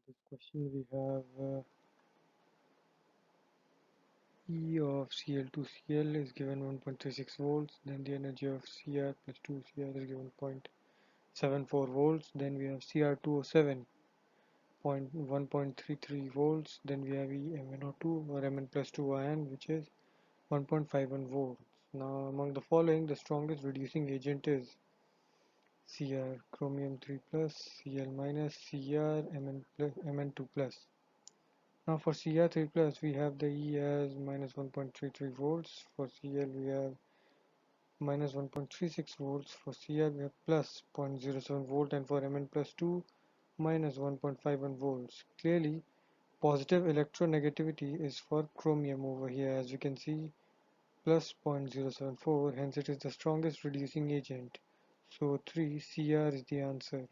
this question we have E of Cl2Cl is given 1.36 volts, then the energy of Cr plus 2Cr is given 0.74 volts, then we have Cr2O7 1.33 volts, then we have EMnO2 or Mn plus 2 ion which is 1.51 volts. Now among the following the strongest reducing agent is Cr chromium 3 plus, Cl minus, Cr Mn2 plus. Now for Cr3 plus we have the E as minus 1.33 volts, for Cl we have minus 1.36 volts, for Cr we have plus 0.07 volt, and for Mn plus 2 minus 1.51 volts. Clearly positive electronegativity is for chromium over here, as you can see, plus 0.074, hence it is the strongest reducing agent. So 3 Cr is the answer.